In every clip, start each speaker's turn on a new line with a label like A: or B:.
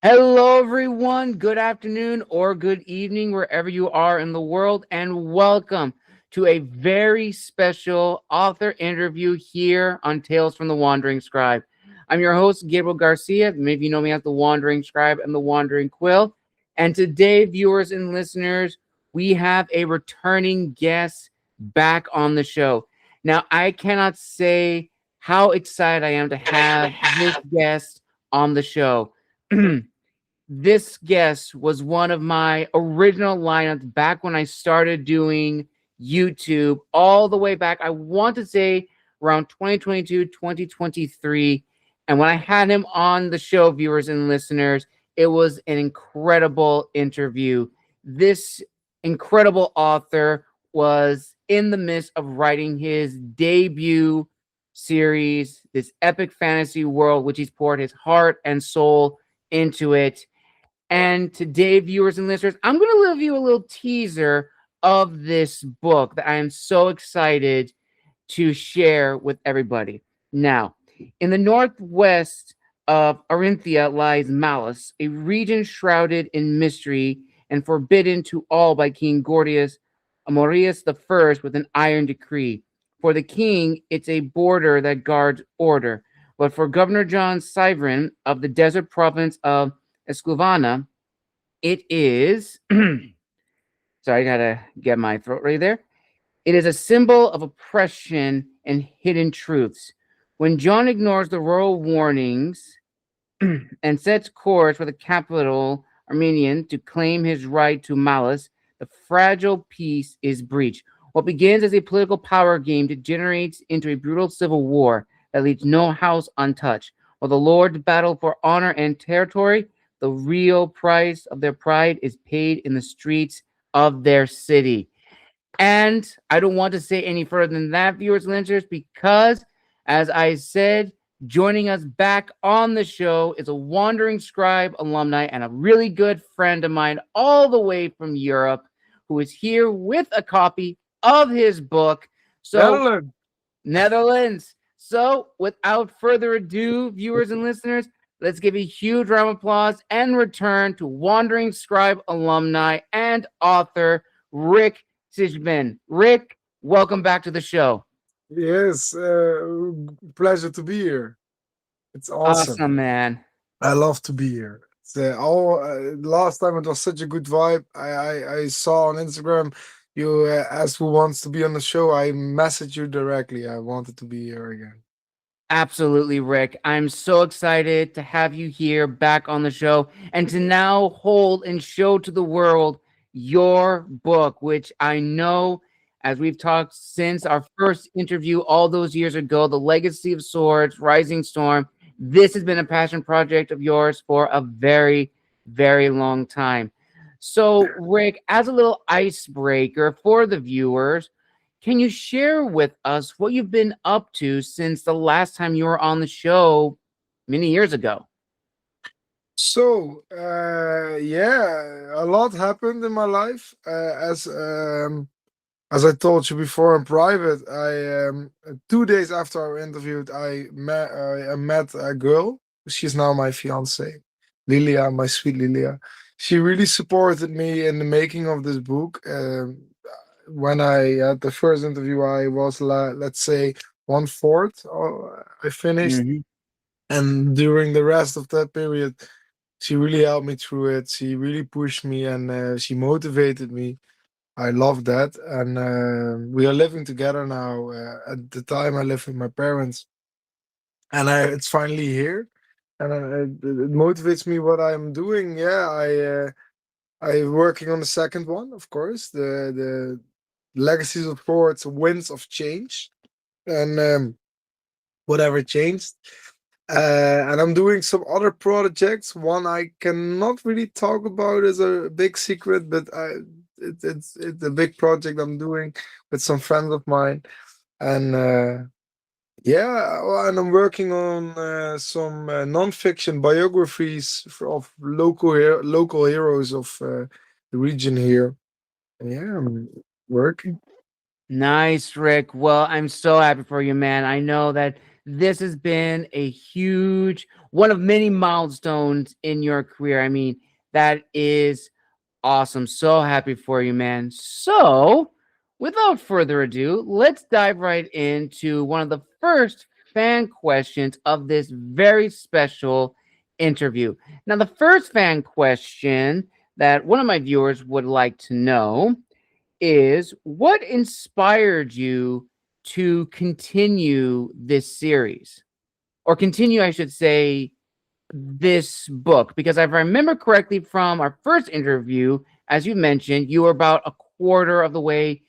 A: Hello, everyone. Good afternoon or good evening, wherever you are in the world, and welcome to a very special author interview here on Tales from the Wandering Scribe. I'm your host, Gabriel Garcia. Maybe you know me as the Wandering Scribe and the Wandering Quill. And today, viewers and listeners, we have a returning guest back on the show. Now, I cannot say how excited I am to have this guest on the show. This guest was one of my original lineups back when I started doing YouTube all the way back. I want to say around 2022, 2023. And when I had him on the show, viewers and listeners, it was an incredible interview. This incredible author was in the midst of writing his debut series, this epic fantasy world, which he's poured his heart and soul into it. And today, viewers and listeners, I'm going to leave you a little teaser of this book that I am so excited to share with everybody. Now, in the northwest of Arenthia lies Malus, a region shrouded in mystery and forbidden to all by King Gordius Amaloris I with an iron decree. For the king, it's a border that guards order. But for Governor John Syvern of the desert province of Ecluvana, it is sorry, I gotta get my throat right there. It is a symbol of oppression and hidden truths. When John ignores the royal warnings and sets course for the capital Armenian to claim his right to Malus, the fragile peace is breached. What begins as a political power game degenerates into a brutal civil war that leaves no house untouched. While the lords battle for honor and territory, the real price of their pride is paid in the streets of their city. And I don't want to say any further than that, viewers and listeners, because, as I said, joining us back on the show is a Wandering Scribe alumni and a really good friend of mine all the way from Europe who is here with a copy of his book. So, Netherlands. So, without further ado, viewers and listeners, let's give a huge round of applause and return to Wandering Scribe alumni and author Rick Sijben. Rick, welcome back to the show.
B: Yes, pleasure to be here. It's awesome.
A: Awesome, man.
B: I love to be here. Last time it was such a good vibe. I saw on Instagram you asked who wants to be on the show. I messaged you directly. I wanted to be here again.
A: Absolutely, Rick. I'm so excited to have you here back on the show and to now hold and show to the world your book, which I know, as we've talked since our first interview all those years ago, The Legacy of Swords, Rising Storm. This has been a passion project of yours for a very, very long time. So, Rick, as a little icebreaker for the viewers, can you share with us what you've been up to since the last time you were on the show many years ago?
B: Yeah, a lot happened in my life. As I told you before in private, I 2 days after I interviewed, I met a girl. She's now my fiance, Lilia, my sweet Lilia. She really supported me in the making of this book. When I had the first interview, I was let's say 1/4. I finished,
A: Mhm.
B: and during the rest of that period, she really helped me through it. She really pushed me and she motivated me. I love that, and we are living together now. At the time, I lived with my parents, and it's finally here, and it motivates me what I'm doing. Yeah, I'm working on the second one, of course, the Legacies of Swords, Winds of Change, and whatever changed. And I'm doing some other projects. One I cannot really talk about is a big secret, but it's a big project I'm doing with some friends of mine. And yeah, and I'm working on some non-fiction biographies of local heroes of the region here. And yeah, I'm working.
A: Nice, Rick. Well, I'm so happy for you, man. I know that this has been a huge one of many milestones in your career. I mean, that is awesome. So happy for you, man. So, without further ado, let's dive right into one of the first fan questions of this very special interview. Now, the first fan question that one of my viewers would like to know is what inspired you to continue this series? Or continue, I should say, this book, because if I remember correctly from our first interview, as you mentioned, you were about a quarter of the way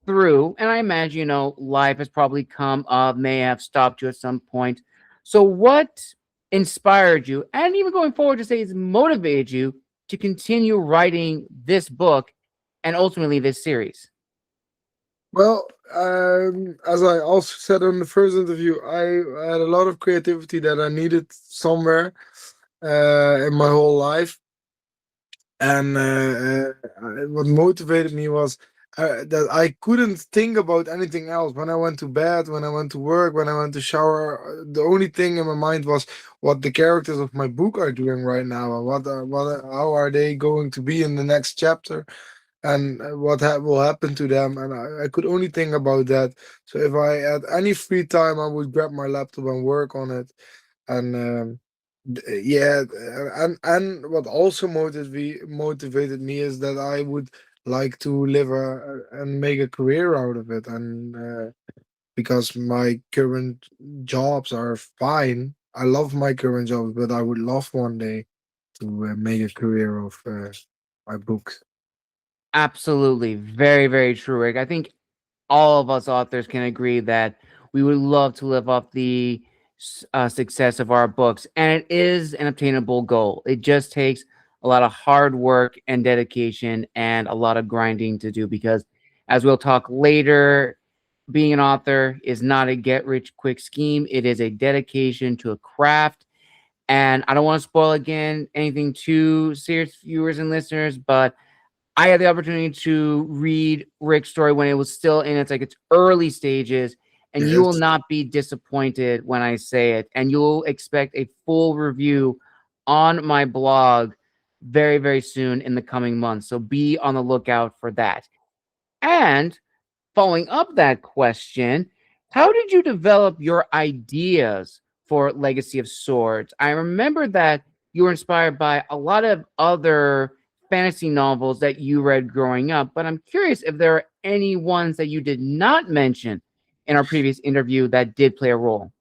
A: through, and I imagine life has probably come up, may have stopped you at some point. So, what inspired you, and even going forward to say, has motivated you to continue writing this book and ultimately this series?
B: Well, as I also said on the first interview, I had a lot of creativity that I needed somewhere in my whole life, and what motivated me was that I couldn't think about anything else. When I went to bed, when I went to work, when I went to shower, the only thing in my mind was what the characters of my book are doing right now, and how are they going to be in the next chapter, and will happen to them. And I could only think about that. So if I had any free time, I would grab my laptop and work on it. And yeah, and what also motivated me is that I would like to live and make a career out of it. And because my current jobs are fine, I love my current jobs, but I would love one day to make a career of my books.
A: Absolutely. Very, very true, Rick. I think all of us authors can agree that we would love to live off the success of our books, and it is an obtainable goal. It just takes a lot of hard work and dedication and a lot of grinding to do, because as we'll talk later, being an author is not a get rich quick scheme. It is a dedication to a craft. And I don't want to spoil again anything too serious, viewers and listeners, but I had the opportunity to read Rick's story when it was still in its early stages, and you will
B: Yes.
A: not be disappointed when I say it. And you'll expect a full review on my blog very, very soon in the coming months. So be on the lookout for that. And following up that question, how did you develop your ideas for Legacy of Swords? I remember that you were inspired by a lot of other fantasy novels that you read growing up, but I'm curious if there are any ones that you did not mention in our previous interview that did play a role.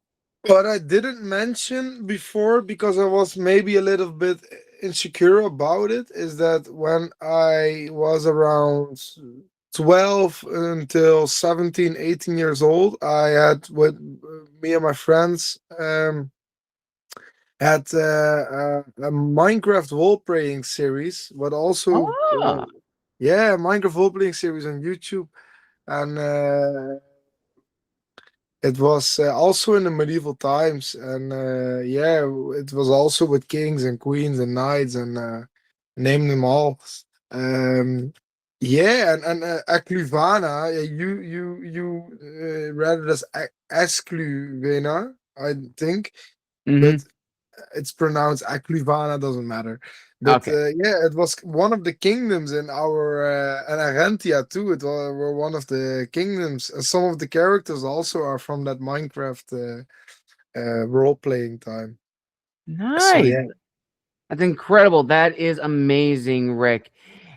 B: What I didn't mention before, because I was maybe a little bit insecure about it, is that when I was around 12 until 17, 18 years old, I had with me and my friends had a Minecraft role playing series, but also
A: Ah,
B: yeah, Minecraft role playing series on YouTube, and it was also in the medieval times, and yeah, it was also with kings and queens and knights and name them all. Um, yeah, and Ecluvana, you read it as Escluvena, I think,
A: mm-hmm.
B: but it's pronounced Ecluvana, doesn't matter. But
A: Okay.
B: yeah, it was one of the kingdoms in our and Arenthia too. Were one of the kingdoms. And some of the characters also are from that Minecraft role playing time. So
A: Nice.
B: yeah,
A: That's incredible. That is amazing, Rick.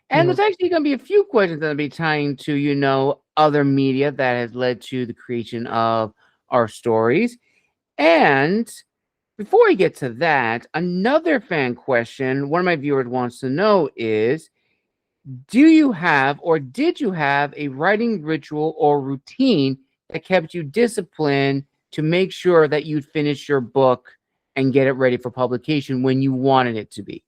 A: And
B: yeah.
A: there's actually going to be a few questions that will be tying to, other media that has led to the creation of our stories. And before we get to that, another fan question one of my viewers wants to know is, do you have or did you have a writing ritual or routine that kept you disciplined to make sure that you'd finish your book and get it ready for publication when you wanted it to be?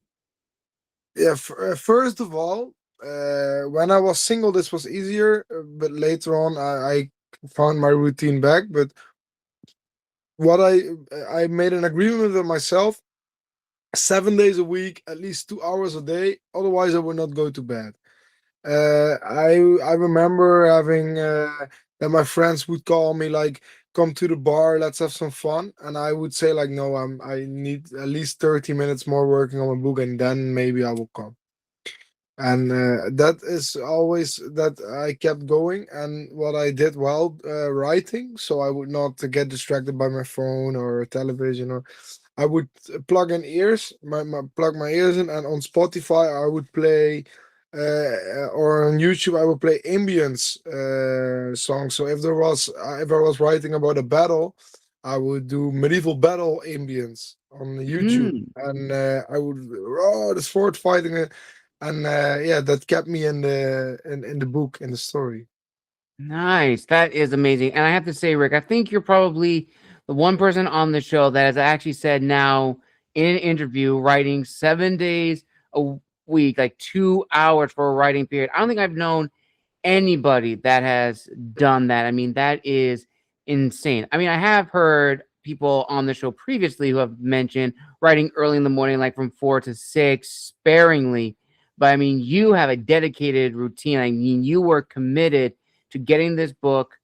B: Yeah. First of all, when I was single, this was easier, but later on, I found my routine back. But what I made an agreement with myself: 7 days a week, at least 2 hours a day. Otherwise, I would not go to bed. I remember having that my friends would call me like, come to the bar, let's have some fun. And I would say like, no, I need at least 30 minutes more working on my book, and then maybe I will come. And that is always that I kept going. And what I did while writing, so I would not get distracted by my phone or television, or I would plug in ears, plug my ears in, and on Spotify I would play, or on YouTube I would play ambience songs. So if I was writing about a battle, I would do medieval battle ambience on YouTube,
A: Mm.
B: and I would the sword fighting, and yeah, that kept me in the book, in the story.
A: Nice. That is amazing. And I have to say, Rick, I think you're probably the one person on the show that has actually said now in an interview, writing 7 days a week, like 2 hours for a writing period. I don't think I've known anybody that has done that. I mean, that is insane. I mean, I have heard people on the show previously who have mentioned writing early in the morning, like from 4 to 6, sparingly. But I mean, you have a dedicated routine. I mean, you were committed to getting this book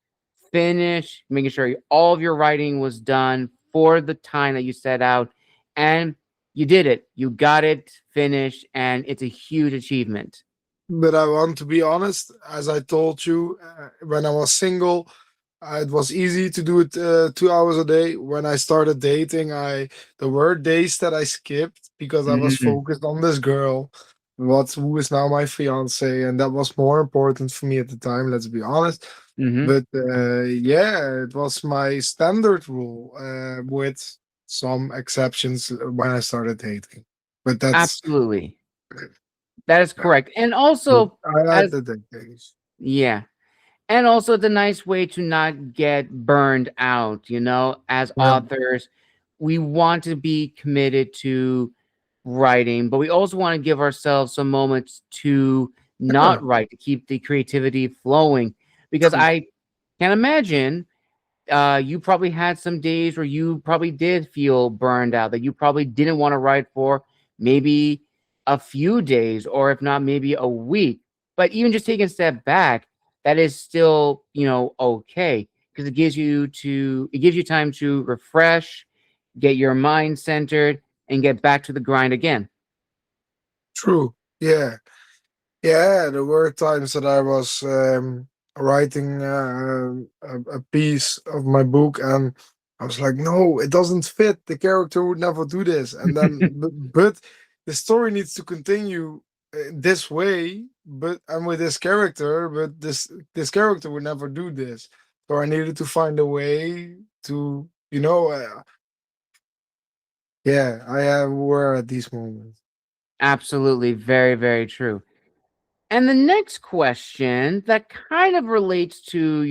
A: finished, making sure all of your writing was done for the time that you set out. And you did it. You got it finished, and it's a huge achievement.
B: But I want to be honest, as I told you, when I was single, it was easy to do it 2 hours a day. When I started dating, I there were days that I skipped because I was
A: Mhm.
B: focused on this girl, who is now my fiance, and that was more important for me at the time. Let's be honest.
A: Mhm.
B: But yeah, it was my standard rule, with some exceptions when I started dating. But that's
A: Absolutely. That is
B: yeah.
A: correct. And
B: But
A: also,
B: I like
A: as
B: the days.
A: yeah, and also it's a nice way to not get burned out, as
B: Yeah.
A: authors, we want to be committed to writing, but we also want to give ourselves some moments to
B: Yeah.
A: not write, to keep the creativity flowing. Because
B: True.
A: I can imagine you probably had some days where you probably did feel burned out, that you probably didn't want to write for maybe a few days, or if not, maybe a week. But even just taking a step back, that is still, okay, because it gives you time to refresh, get your mind centered, and get back to the grind again.
B: True. Yeah. Yeah. There were times that I was writing a piece of my book, and I was like, no, it doesn't fit. The character would never do this. And then, but the story needs to continue this way, but and with this character, but this character would never do this. So I needed to find a way to, yeah, I were at these moments.
A: Absolutely. Very, very true. And the next question that kind of relates to,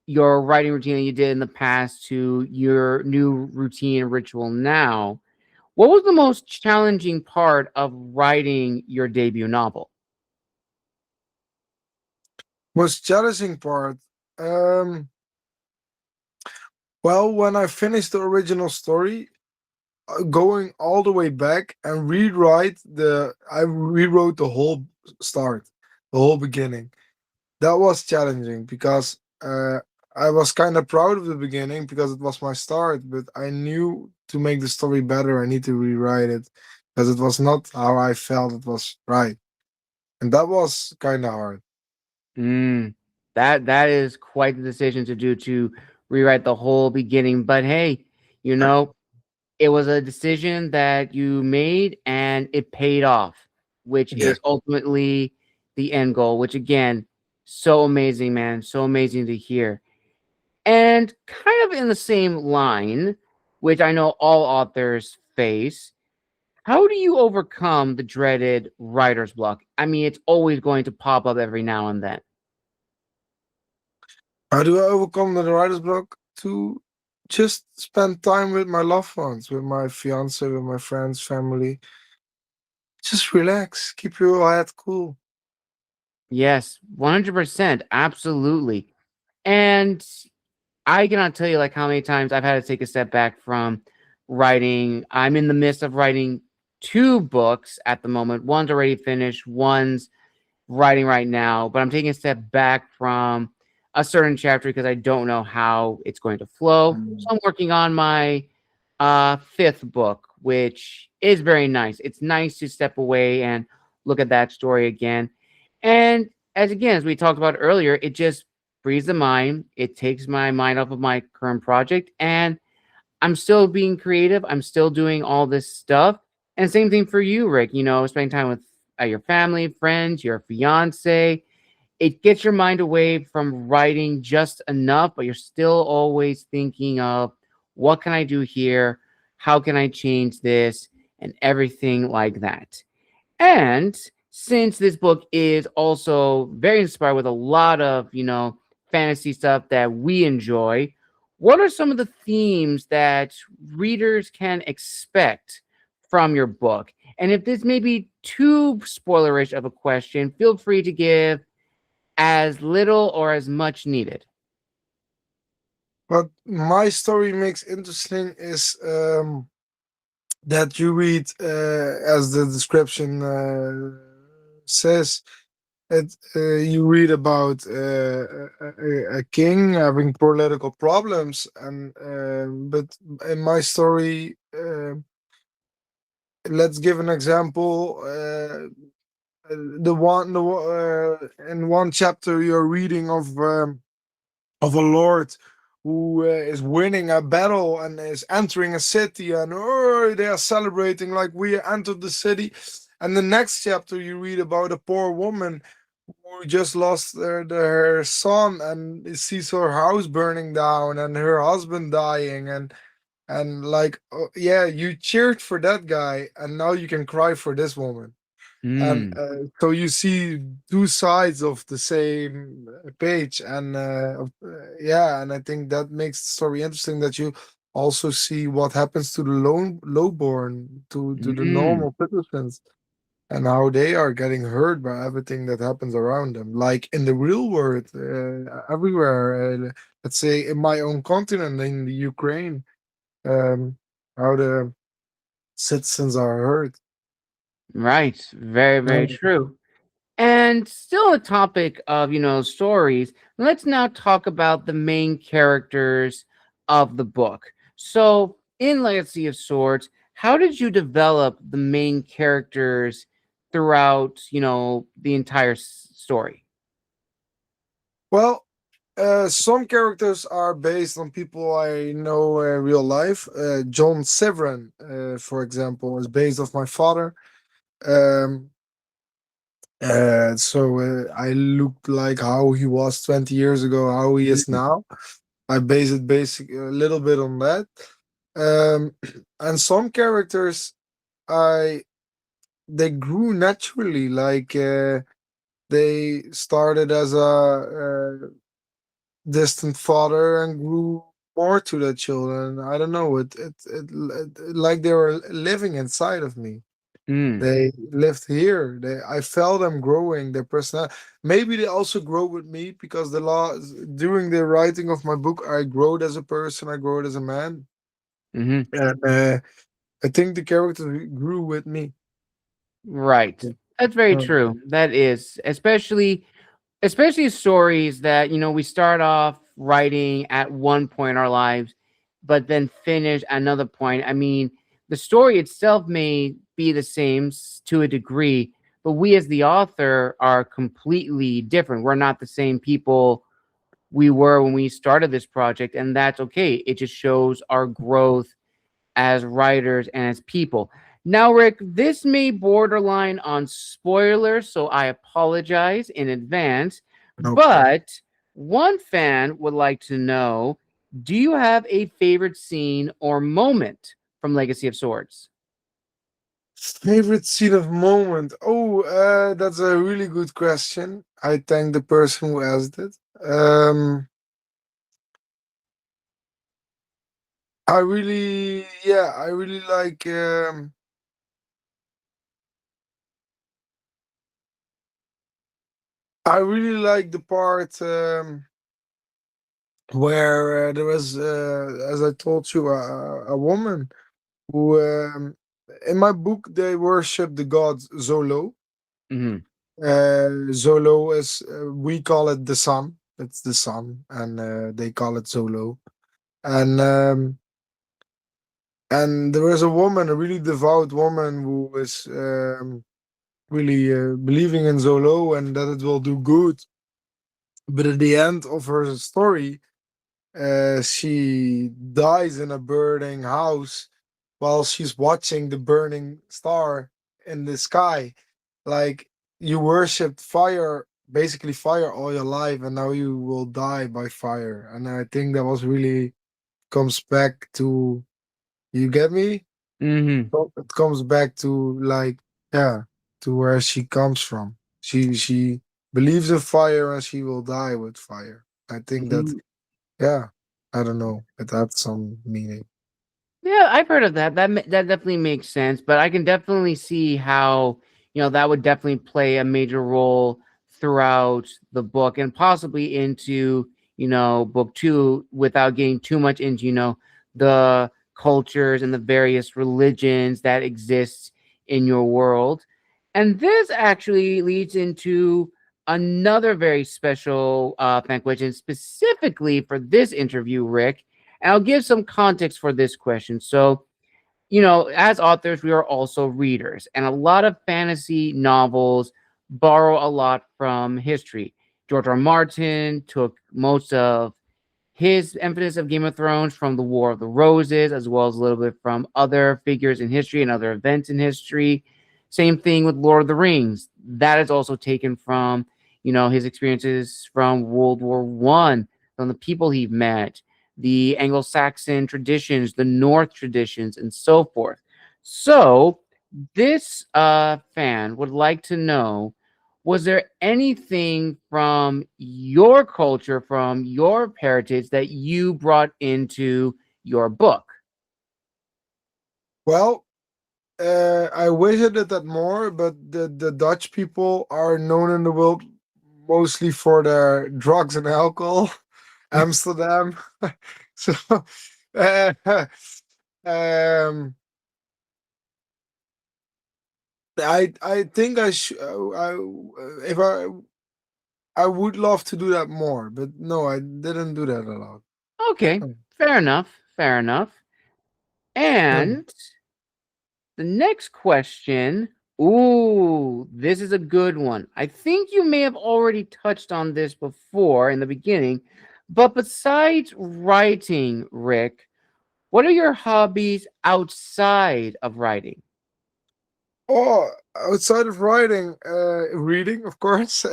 A: your writing routine that you did in the past to your new routine and ritual now. What was the most challenging part of writing your debut novel?
B: Most challenging part. Um, well, when I finished the original story, going all the way back and I rewrote the whole start, the whole beginning. That was challenging because I was kind of proud of the beginning because it was my start, but I knew to make the story better, I need to rewrite it because it was not how I felt it was right, and that was kind of hard.
A: Mm, that is quite the decision to do, to rewrite the whole beginning. But hey, you know, it was a decision that you made and it paid off, which
B: Yeah,
A: is ultimately the end goal, which again, so amazing, man. So amazing to hear. And kind of in the same line, which I know all authors face, how do you overcome the dreaded writer's block? I mean, it's always going to pop up every now and then.
B: how do I overcome the writer's block? To just spend time with my loved ones, with my fiance, with my friends, family. Just relax, keep your head cool.
A: Yes, 100%. Absolutely. And I cannot tell you like how many times I've had to take a step back from writing. I'm in the midst of writing two books at the moment. One's already finished, one's writing right now, but I'm taking a step back from a certain chapter because I don't know how it's going to flow. So I'm working on my fifth book, which is very nice. It's nice to step away and look at that story again. And as we talked about earlier, it just frees the mind. It takes my mind off of my current project, and I'm still being creative. I'm still doing all this stuff. And same thing for you, Rick. Spending time with your family, friends, your fiance. It gets your mind away from writing just enough, but you're still always thinking of what can I do here? How can I change this? And everything like that. And since this book is also very inspired with a lot of, fantasy stuff that we enjoy, what are some of the themes that readers can expect from your book? And if this may be too spoilerish of a question, feel free to give as little or as much needed.
B: What my story makes interesting is that you read, as the description says, you read about a king having political problems, and but in my story, let's give an example. In one chapter, you're reading of a lord who is winning a battle and is entering a city, and oh, they are celebrating like we entered the city. And the next chapter, you read about a poor woman who just lost her son and sees her house burning down and her husband dying, and like, oh, yeah, you cheered for that guy, and now you can cry for this woman. And
A: Mm,
B: so you see two sides of the same page, and yeah, and I think that makes the story interesting, that you also see what happens to the lowborn, to the
A: mm,
B: normal citizens, and how they are getting hurt by everything that happens around them, like in the real world, everywhere. Let's say in my own continent, in the Ukraine, um, how the citizens are hurt.
A: right. Very, very
B: Yeah.
A: true. And still a topic of, stories, let's now talk about the main characters of the book. So, in Legacy of Swords, how did you develop the main characters throughout, the entire story?
B: Well, some characters are based on people I know in real life. John Syvern, for example, is based off my father. Um, so I looked like how he was 20 years ago, how he is
A: Mm,
B: now. I base it basic a little bit on that. Um, and some characters, I they grew naturally. Like, they started as a distant father and grew more to the children. I don't know. Like they were living inside of me.
A: mm,
B: They lived here. I felt them growing. Their personality. Maybe they also grow with me, because during the writing of my book, I growed as a person. I growed as a man,
A: hmm.
B: and I think the characters grew with me.
A: Right. That's very
B: Um,
A: true. That is, especially stories that we start off writing at one point in our lives but then finish at another point. I mean, the story itself may be the same to a degree, but we as the author are completely different. We're not the same people we were when we started this project, and that's okay. It just shows our growth as writers and as people. Now, Rick, this may borderline on spoilers, so I apologize in advance.
B: no problem.
A: But one fan would like to know, do you have a favorite scene or moment from Legacy of Swords?
B: Favorite scene of moment? Oh, that's a really good question. I thank the person who asked it. I really like. I really like the part where there was, as I told you, a woman who, in my book, they worship the god Zolo.
A: Hmm.
B: Zolo is, we call it the sun. It's the sun, and they call it Zolo. And there is a woman, a really devout woman, who is really believing in Zolo and that it will do good. But at the end of her story, she dies in a burning house while she's watching the burning star in the sky. Like, you worshipped fire, basically fire, all your life, and now you will die by fire. And I think that was really comes back to, you get me?
A: Mm-hmm.
B: It comes back to, like, yeah, to where she comes from. She believes in fire and she will die with fire. I think that, yeah, I don't know. It had some meaning.
A: Yeah, I've heard of that. That definitely makes sense, but I can definitely see how, that would definitely play a major role throughout the book and possibly into, book 2 without getting too much into, the cultures and the various religions that exist in your world. And this actually leads into another very special fan question specifically for this interview, Rick. And I'll give some context for this question. So, as authors, we are also readers, and a lot of fantasy novels borrow a lot from history. George R. R. Martin took most of his emphasis of Game of Thrones from the War of the Roses, as well as a little bit from other figures in history and other events in history. Same thing with Lord of the Rings. That is also taken from, his experiences from World War One, from the people he met, the Anglo-Saxon traditions, the North traditions, and so forth. So this fan would like to know, was there anything from your culture, from your heritage that you brought into your book?
B: Well, I wish I did that more, but the Dutch people are known in the world mostly for their drugs and alcohol. Amsterdam. So, uh, um, I think if I would love to do that more, but no, I didn't do that a lot.
A: Okay,
B: Hmm.
A: fair enough. Fair enough. And the next question, ooh, this is a good one. I think you may have already touched on this before in the beginning, but besides writing, Rick, what are your hobbies outside of writing?
B: Oh, outside of writing, reading, of course.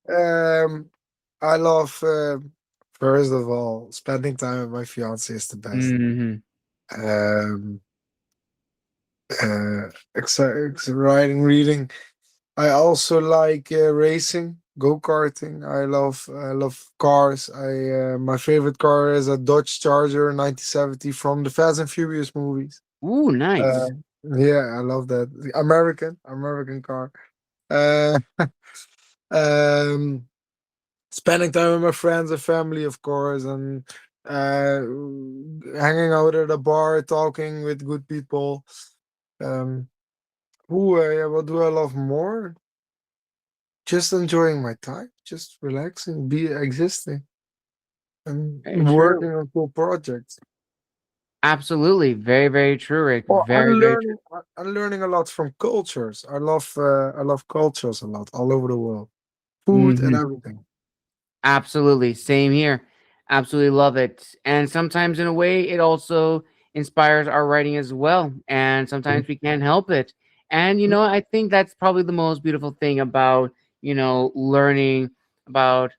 B: um, I love, first of all, spending time with my fiance is the best.
A: Hmm.
B: Um, writing, reading. I also like racing, go karting. I love cars. I My favorite car is a Dodge Charger 1970 from the Fast and Furious movies.
A: Ooh, nice.
B: Uh, yeah, I love that. The American car. Uh, um, Spending time with my friends and family, of course, and uh, hanging out at a bar, talking with good people. Um, yeah, what do I love more? Just enjoying my time, just relaxing, be existing, and
A: Very true.
B: working on cool projects.
A: Absolutely. Very, very true, Rick.
B: Well,
A: Very, very true.
B: I'm learning a lot from cultures. I love cultures a lot all over the world, food and
A: Hmm.
B: everything.
A: Absolutely. Same here. Absolutely love it. And sometimes, in a way, it also inspires our writing as well. And
B: Mm.
A: sometimes we can't help it. And, I think that's probably the most beautiful thing about, learning about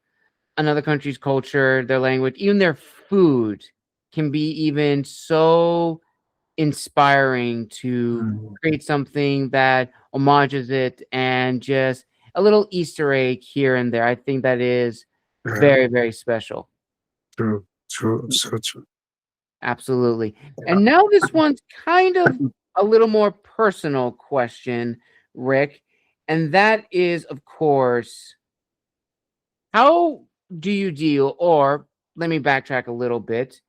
A: another country's culture, their language, even their food can be even so inspiring to
B: Mm.
A: create something that homages it and just a little Easter egg here and there. I think that is
B: Yeah,
A: very, very special.
B: true, so true.
A: Absolutely.
B: Yeah.
A: And now this one's kind of a little more personal question, Rick. And that is, of course, how do you deal, or let me backtrack a little bit.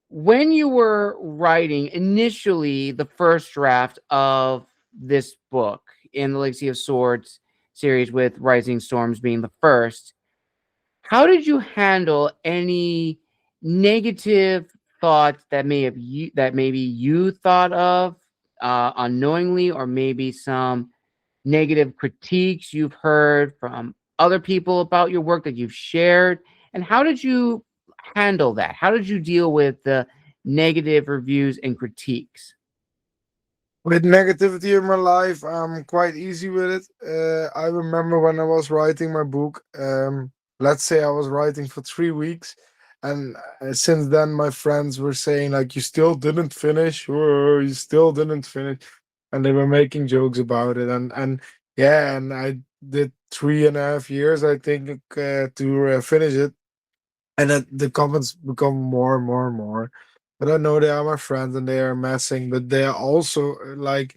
A: When you were writing initially the first draft of this book in the Legacy of Swords series, with Rising Storms being the first, how did you handle any negative thoughts that maybe you thought of unknowingly, or maybe some negative critiques you've heard from other people about your work that you've shared? And how did you handle that? How did you deal with the negative reviews and critiques?
B: With negativity in my life, I'm quite easy with it. I remember when I was writing my book, let's say I was writing for 3 weeks, and since then, my friends were saying, like, you still didn't finish, or you still didn't finish. And they were making jokes about it. And yeah, and I did 3.5 years, I think, to finish it. And then the comments become more and more and more. But I know they are my friends and they are messing, but they are also like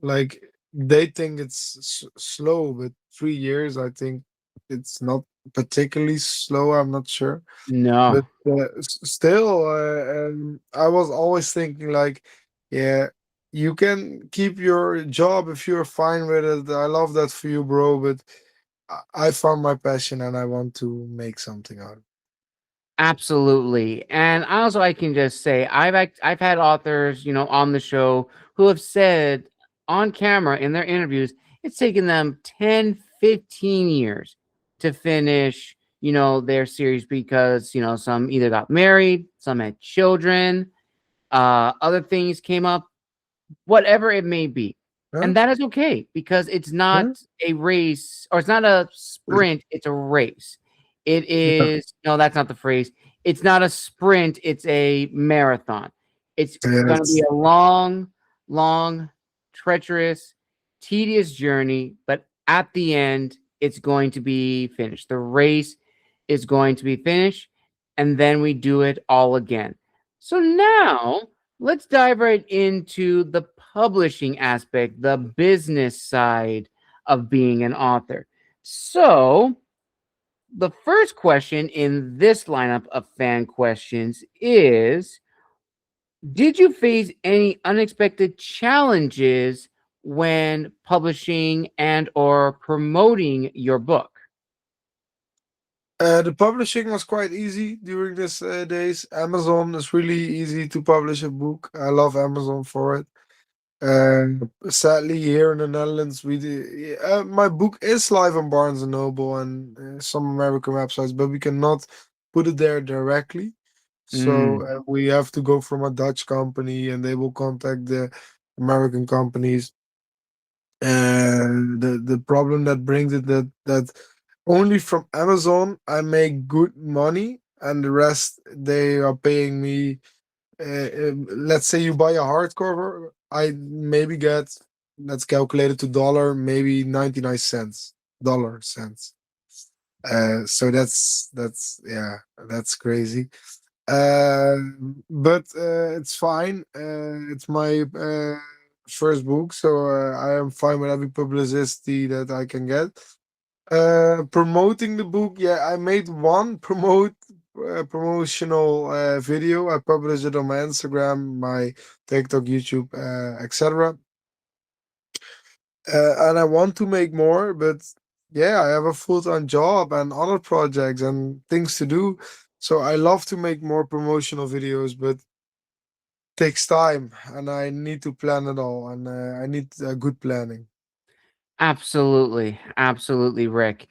B: they think it's slow, but 3 years, I think it's not particularly slow. I'm not sure, but
A: No.
B: still, I was always thinking like, yeah, you can keep your job if you're fine with it. I love that for you, bro. But I found my passion and I want to make something out of it.
A: Absolutely. And also I can just say I've had authors, on the show who have said on camera in their interviews it's taken them 10, 15 years to finish, their series because, some either got married, some had children, other things came up, whatever it may be.
B: Huh?
A: And that is okay because it's not
B: Huh?
A: a race, or it's not a sprint, it's a race. It
B: Yeah.
A: is, no, that's not the phrase. It's not a sprint, it's a marathon. It's going to be
B: Yes.
A: a long, long, treacherous, tedious journey, but at the end, it's going to be finished. The race is going to be finished, and then we do it all again. So now let's dive right into the publishing aspect, the business side of being an author. So, the first question in this lineup of fan questions is: did you face any unexpected challenges when publishing and or promoting your book?
B: The publishing was quite easy during this days. Amazon is really easy to publish a book. I love Amazon for it. Sadly, here in the Netherlands, my book is live on Barnes and Noble and some American websites, but we cannot put it there directly. So
A: Mm,
B: we have to go from a Dutch company, and they will contact the American companies. And the problem that brings it that only from Amazon I make good money, and the rest they are paying me. Let's say you buy a hardcover, I maybe get, let's calculate it to dollar, maybe 99 cents, dollar cents. So that's yeah, that's crazy. But it's fine. It's my first book, so I am fine with every publicity that I can get. Promoting the book, yeah, I made one promotional video. I published it on my Instagram, my TikTok, YouTube, etc. And I want to make more, but yeah, I have a full-time job and other projects and things to do. So I love to make more promotional videos, but takes time, and I need to plan it all, and I need good planning.
A: absolutely. Absolutely, Rick.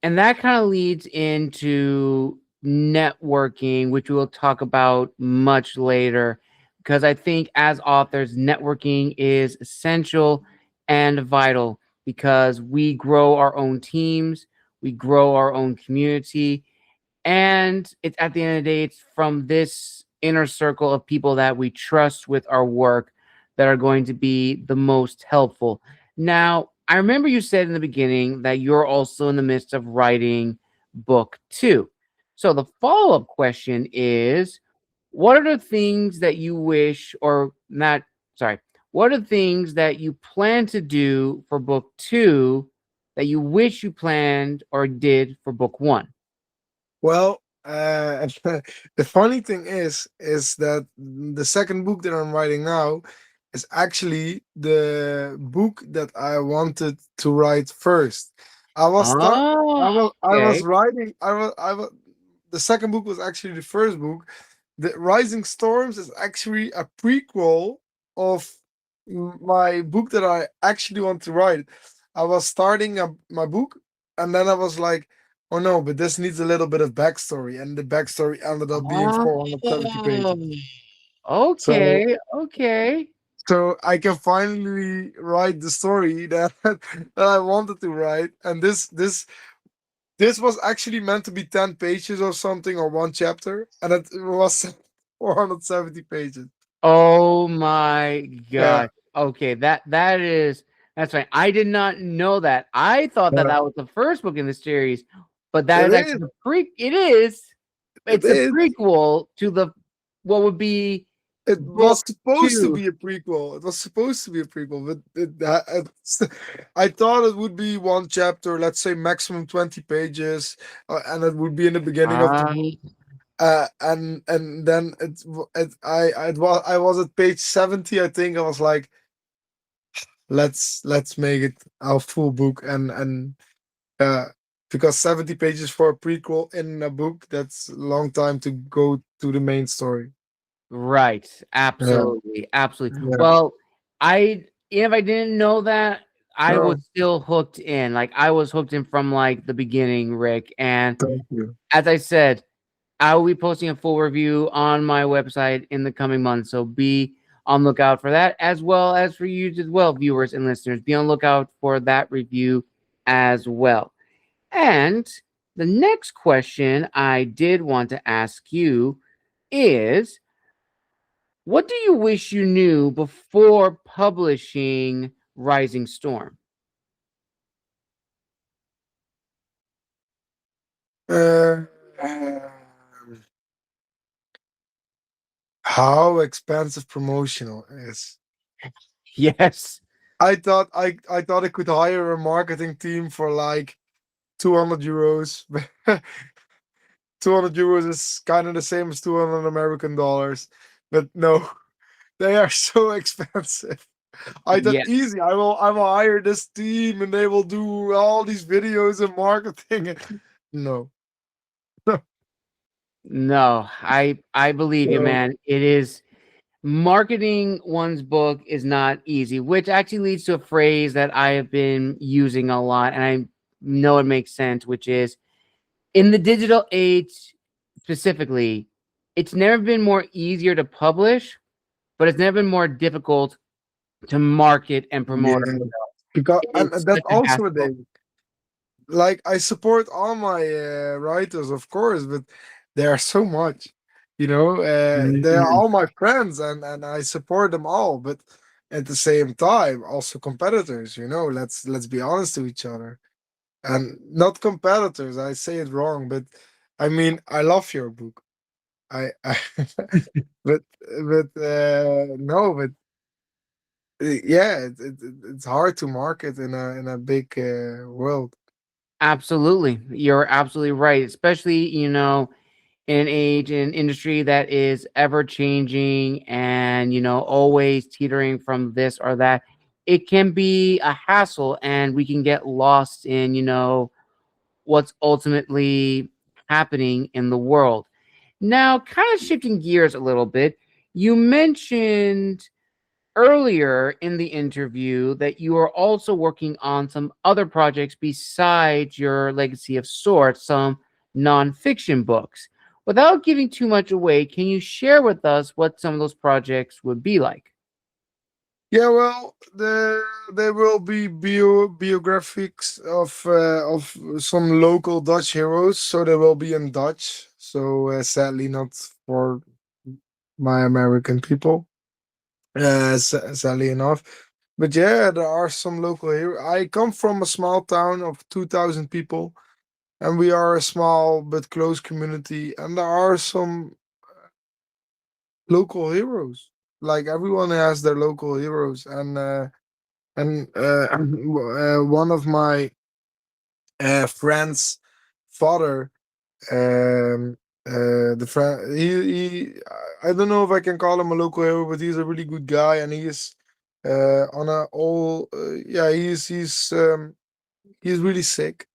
A: And that kind of leads into networking, which we'll talk about much later, because I think as authors, networking is essential and vital because we grow our own teams, we grow our own community, and it's at the end of the day, it's from this inner circle of people that we trust with our work that are going to be the most helpful. Now, I remember you said in the beginning that you're also in the midst of writing book two. So the follow up question is: what are the things that you wish, or not, sorry, what are the things that you plan to do for book two that you wish you planned or did for book one?
B: Well, the funny thing is that the second book that I'm writing now is actually the book that I wanted to write first. I was start.
A: Oh,
B: I was
A: okay.
B: writing. I was. The second book was actually the first book. The Rising Storms is actually a prequel of my book that I actually want to write. I was starting my book, and then I was like, "Oh no!" But this needs a little bit of backstory, and the backstory ended up being
A: Oh,
B: 470 pages. So,
A: okay, okay.
B: so I can finally write the story that that I wanted to write, and this was actually meant to be 10 pages or something, or one chapter, and it was 470 pages.
A: Oh my
B: Yeah,
A: gosh. Okay, that's fine. I did not know that. I thought that
B: yeah.
A: that was the first book in the series, but that
B: It
A: is
B: is.
A: actually the pre. It is.
B: It
A: It's a
B: is.
A: prequel to the what would be
B: It
A: book
B: was supposed to
A: two.
B: be a prequel. It was supposed to be a prequel, but I thought it would be one chapter, let's say maximum 20 pages, and it would be in the beginning of the
A: Ah,
B: book. And then I was at page 70, I think. I was like, let's make it our full book, and uh because 70 pages for a prequel in a book, that's a long time to go to the main story.
A: right.
B: Yeah,
A: Absolutely. Absolutely.
B: yeah.
A: Well, I if I didn't know that, I was
B: No,
A: still hooked in. Like I was hooked in from like the beginning, Rick. And
B: thank you.
A: as I said, I will be posting a full review on my website in the coming months. So be on lookout for that, as well as for you as well, viewers and listeners. Be on lookout for that review as well. And the next question I did want to ask you is what do you wish you knew before publishing Rising Storm?
B: uh, um, how expensive promotional is.
A: Yes.
B: I thought I could hire a marketing team for like 200 euros. 200 euros is kind of the same as 200 American dollars, but no, they are so expensive. I thought
A: Yes.
B: easy. I will hire this team and they will do all these videos and marketing. No,
A: No, I believe you,
B: no.
A: man. It is marketing one's book is not easy, which actually leads to a phrase that I have been using a lot, and I know it makes sense, which is in the digital age specifically, it's never been more easier to publish, but it's never been more difficult to market and promote.
B: Yeah, because
A: It
B: and
A: is
B: that's
A: such a
B: also a
A: hassle.
B: thing. Like I support all my writers, of course, but there are so much, they are
A: Mm,
B: all my friends, and I support them all, but at the same time also competitors. Let's be honest to each other, and not competitors. I say it wrong, but I mean I love your book. I but no, but yeah, it's hard to market in a big world.
A: absolutely. You're absolutely right. Especially, in an age in an industry that is ever changing and always teetering from this or that, it can be a hassle and we can get lost in what's ultimately happening in the world. Now, kind of shifting gears a little bit, you mentioned earlier in the interview that you are also working on some other projects besides your legacy of sorts, some nonfiction books. Without giving too much away, can you share with us what some of those projects would be like?
B: Yeah, well, there will be biographics of some local Dutch heroes, so they will be in Dutch. So sadly, not for my American people. Sadly enough, but yeah, there are some local heroes. I come from a small town of 2,000 people, and we are a small but close community, and there are some local heroes. Like everyone has their local heroes, and one of my friend's father, um the friend he I don't know if I can call him a local hero, but he's a really good guy, and he is on a all yeah, he's really sick.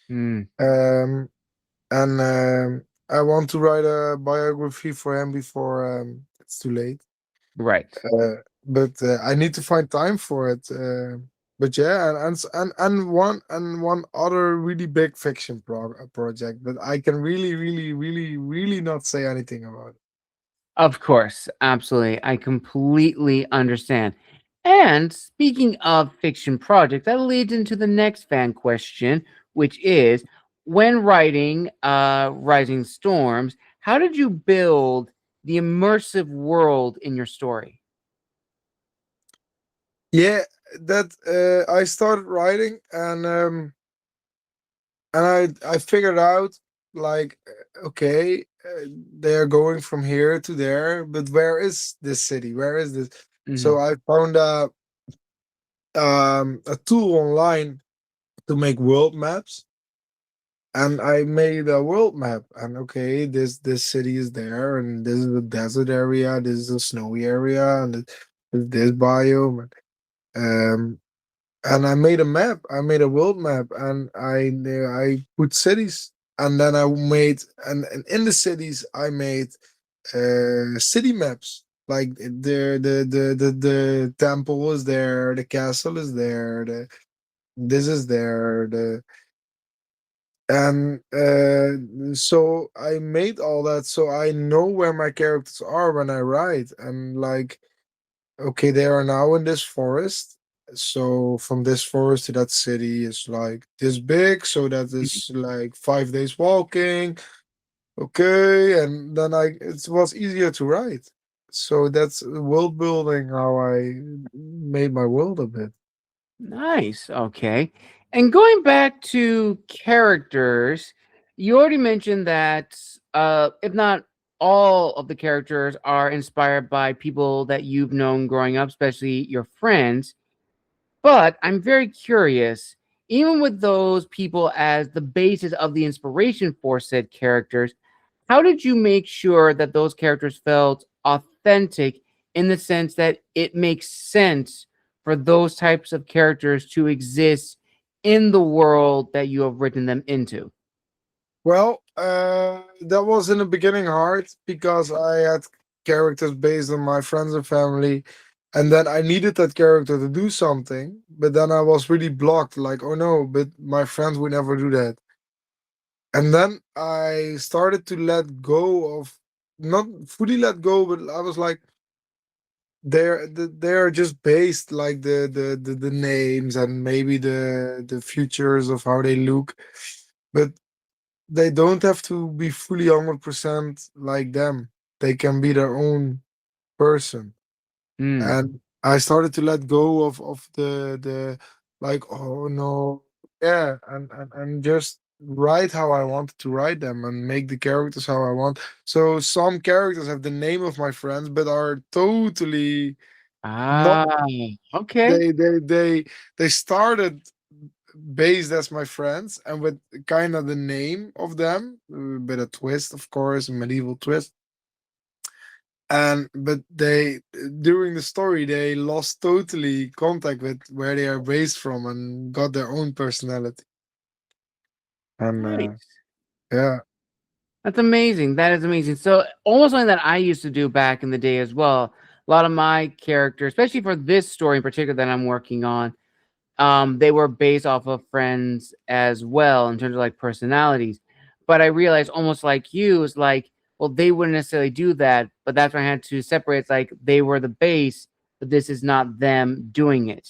A: Mm,
B: Um, and I want to write a biography for him before it's too late.
A: right.
B: But I need to find time for it. But yeah, and one other really big fiction project that I can really not say anything about.
A: Of course, absolutely. I completely understand. And speaking of fiction projects, that leads into the next fan question, which is when writing Rising Storms, how did you build the immersive world in your story?
B: Yeah, that I started writing and I figured out like okay, they're going from here to there, but where is this city? Where is this? So
A: Hmm.
B: I found a tool online to make world maps, and I made a world map. And okay, this city is there, and this is a desert area, this is a snowy area, and this biome. Um, and I made a map. I made a world map, and I put cities, and then I made and in the cities I made city maps. Like the temple is there, the castle is there, this is there, and so I made all that so I know where my characters are when I write. And like, okay, they are now in this forest. So from this forest to that city is like this big. So that is like 5 days walking. Okay, and then it was easier to write. So that's world building. How I made my world a bit.
A: Nice. Okay. And going back to characters, you already mentioned that if not all of the characters are inspired by people that you've known growing up, especially your friends. But I'm very curious, even with those people as the basis of the inspiration for said characters, how did you make sure that those characters felt authentic in the sense that it makes sense for those types of characters to exist in the world that you have written them into?
B: Well, that was in the beginning hard because I had characters based on my friends and family, and then I needed that character to do something, but then I was really blocked, like, oh no, but my friends would never do that. And then I started to let go of, not fully let go, but I was like, they're just based like the names and maybe the features of how they look, but they don't have to be fully 100% like them. They can be their own person.
A: Mm.
B: And I started to let go of the like, oh no, yeah, and just write how I wanted to write them and make the characters how I want. So some characters have the name of my friends, but are totally not.
A: Ah, okay.
B: They started based as my friends and with kind of the name of them, with a twist, of course, a medieval twist. And but they during the story they lost totally contact with where they are based from and got their own personality. And
A: Nice.
B: yeah,
A: That's amazing. That is amazing. So almost something that I used to do back in the day as well. A lot of my characters, especially for this story in particular that I'm working on, they were based off of friends as well in terms of like personalities. But I realized almost like you, is like, well, they wouldn't necessarily do that, but that's when I had to separate. It's like they were the base, but this is not them doing it.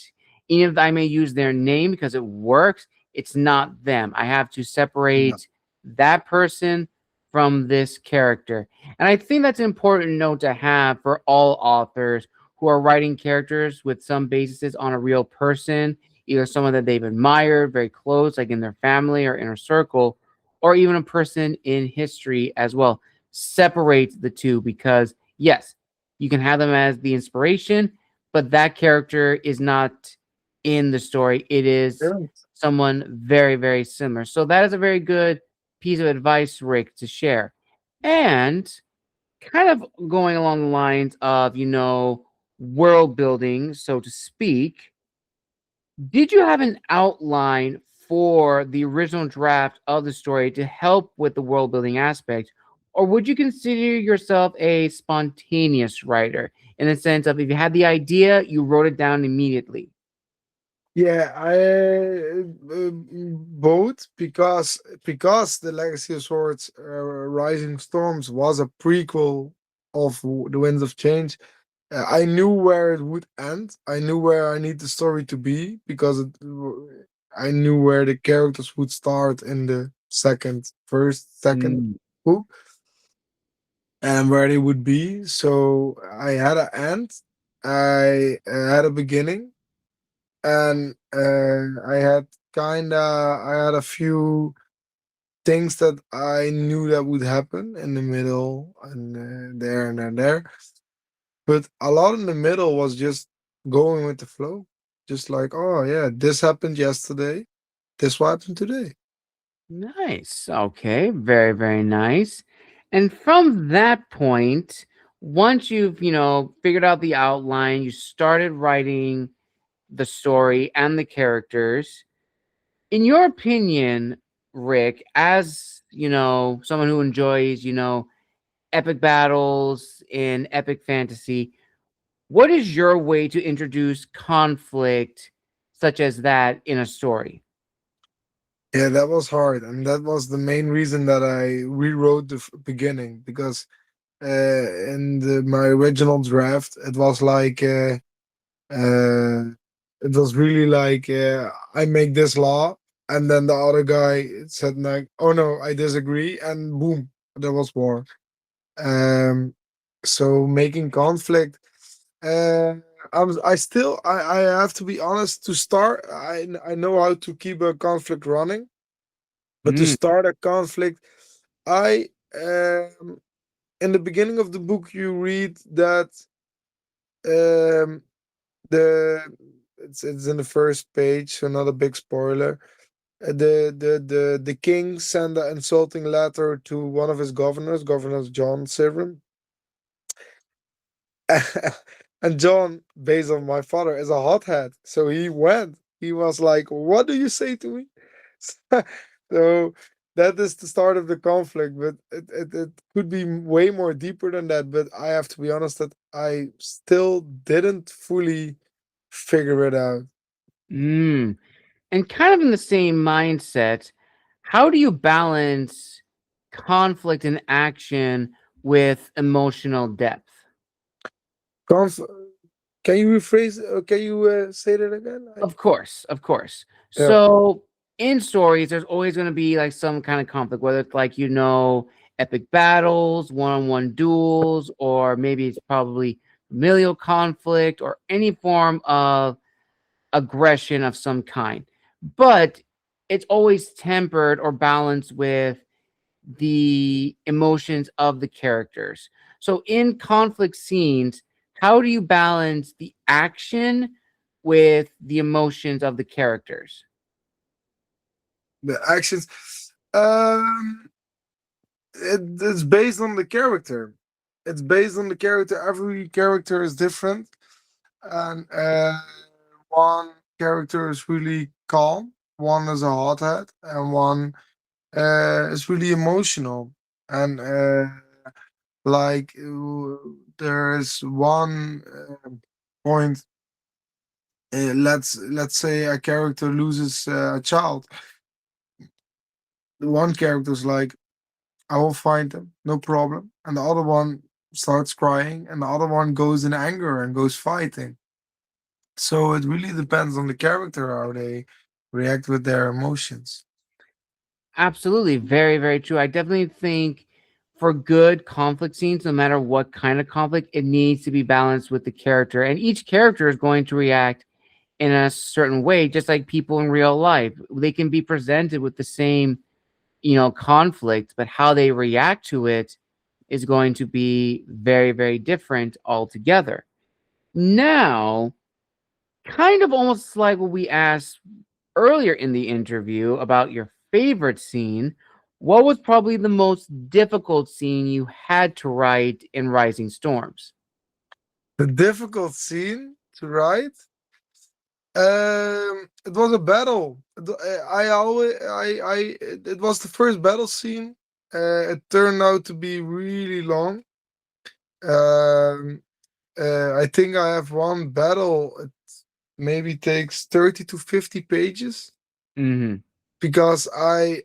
A: Even if I may use their name because it works, it's not them. I have to
B: yeah,
A: separate that person from this character. And I think that's an important note to have for all authors who are writing characters with some basis on a real person, either someone that they've admired very close, like in their family or inner circle, or even a person in history as well. Separate the two because, yes, you can have them as the inspiration, but that character is not in the story. It is
B: yeah.
A: someone very, very similar. So, that is a very good piece of advice, Rick, to share. And kind of going along the lines of, world building, so to speak, did you have an outline for the original draft of the story to help with the world building aspect? Or would you consider yourself a spontaneous writer in the sense of if you had the idea, you wrote it down immediately?
B: Yeah, both because the Legacy of Swords, Rising Storms was a prequel of the Winds of Change. I knew where it would end. I knew where I need the story to be because I knew where the characters would start in the second
A: Mm,
B: book, and where they would be. So I had an end. I had a beginning, and I had a few things that I knew that would happen in the middle, and there and there. But a lot in the middle was just going with the flow. Just like, oh yeah, this happened yesterday. This what happened today.
A: nice. Okay. Very, very nice. And from that point, once you've, figured out the outline, you started writing the story and the characters. In your opinion, Rick, as someone who enjoys, epic battles in epic fantasy, what is your way to introduce conflict such as that in a story?
B: Yeah, that was hard, and that was the main reason that I rewrote the beginning because in my original draft, it was like it was really like I make this law, and then the other guy said like, "Oh no, I disagree," and boom, there was war. Um, so making conflict. Uh, I have to be honest. To start, I know how to keep a conflict running, but to
A: Mm,
B: start a conflict, I in the beginning of the book you read that um the it's in the first page, so not a big spoiler. The king sent an insulting letter to one of his governors, Governor John Syvern, and John, based on my father, is a hothead. So he went. He was like, "What do you say to me?" So that is the start of the conflict, but it could be way more deeper than that. But I have to be honest that I still didn't fully figure it out.
A: mm. And kind of in the same mindset, how do you balance conflict and action with emotional depth?
B: Conf- can you rephrase? Can you say that again?
A: Of course, of course.
B: Yeah.
A: So in stories, there's always going to be like some kind of conflict, whether it's like, epic battles, one on one duels, or maybe it's probably familial conflict or any form of aggression of some kind. But it's always tempered or balanced with the emotions of the characters. So in conflict scenes, how do you balance the action with the emotions of the characters?
B: The actions. Um, it's based on the character. It's based on the character. Every character is different, and one character is really calm, one is a hothead, and one is really emotional. And like there is one point. Let's say a character loses a child. The one character is like, I will find them, no problem. And the other one starts crying, and the other one goes in anger and goes fighting. So it really depends on the character how they react with their emotions.
A: Absolutely. Very, very true. I definitely think for good conflict scenes, no matter what kind of conflict, it needs to be balanced with the character. And each character is going to react in a certain way, just like people in real life. They can be presented with the same, conflict, but how they react to it is going to be very, very different altogether. Now, kind of almost like what we asked earlier in the interview about your favorite scene, what was probably the most difficult scene you had to write in Rising Storms?
B: The difficult scene to write. It was a battle. I always, it was the first battle scene. It turned out to be really long. Um, I think I have one battle. It maybe takes 30 to 50 pages
A: Mm-hmm.
B: because I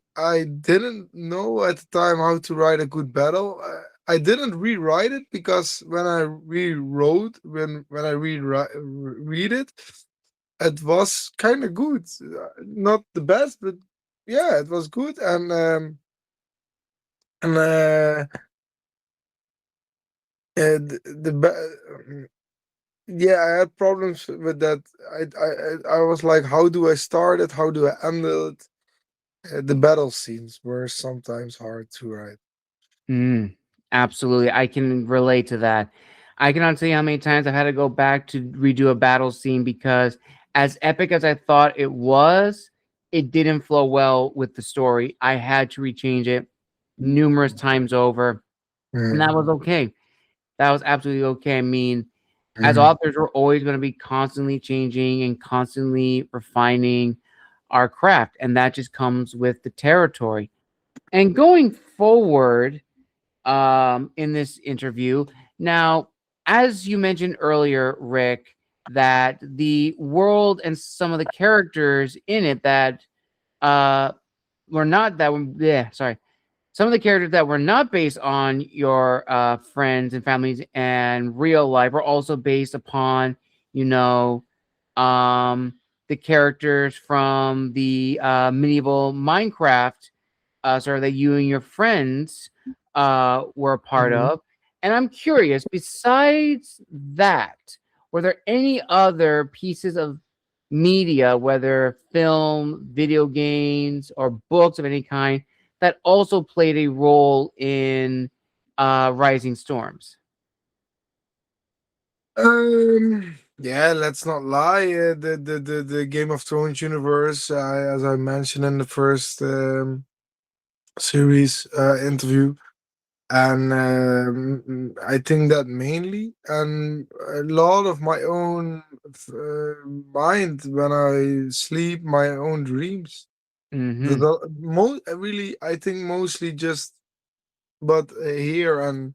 B: didn't know at the time how to write a good battle. I didn't rewrite it because when I rewrote when I read it, it was kind of good. Not the best, but yeah, it was good. And yeah, I had problems with that. I was like, how do I start it? How do I end it? The battle scenes were sometimes hard to write.
A: Mm, absolutely. I can relate to that. I cannot tell you how many times I've had to go back to redo a battle scene because, as epic as I thought it didn't flow well with the story. I had to rechange it numerous times over, and that
B: Mm,
A: was okay. That was absolutely okay. I mean, as
B: mm,
A: authors, we're always going to be constantly changing and constantly refining our craft, and that just comes with the territory. And going forward, in this interview. Now, as you mentioned earlier, Rick, that the world and some of the characters in it that uh, were not that were, yeah, sorry, some of the characters that were not based on your friends and families and real life were also based upon, you know, um, the characters from the medieval Minecraft server that you and your friends were a part
B: mm.
A: of. And I'm curious, besides that, were there any other pieces of media, whether film, video games, or books of any kind, that also played a role in Rising Storms?
B: Yeah, let's not lie. The Game of Thrones universe, as I mentioned in the first series interview, and I think that mainly, and a lot of my own mind when I sleep, my own dreams.
A: Mm-hmm.
B: Really, I think mostly just, but here and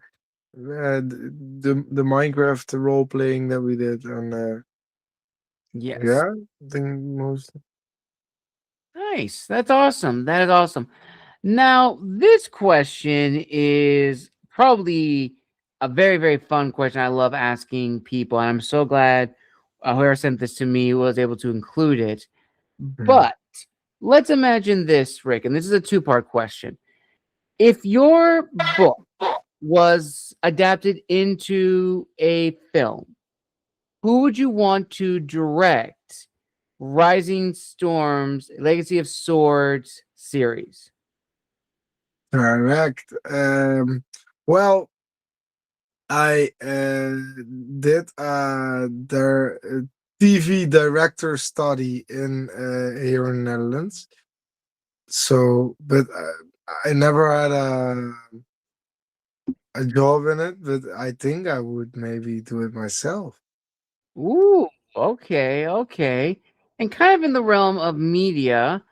B: the Minecraft role playing that we did, and
A: Yes.
B: yeah, I think most.
A: Nice. That's awesome. That is awesome. Now, this question is probably a very, very fun question. I love asking people, and I'm so glad whoever sent this to me was able to include it.
B: Mm.
A: But let's imagine this, Rick, and this is a two-part question. If your book was adapted into a film, who would you want to direct Rising Storms Legacy of Swords series?
B: Correct. Well, I did their TV director study in here in the Netherlands. So, but I never had a job in it. But I think I would maybe do it myself.
A: Ooh, okay, okay. And kind of in the realm of media,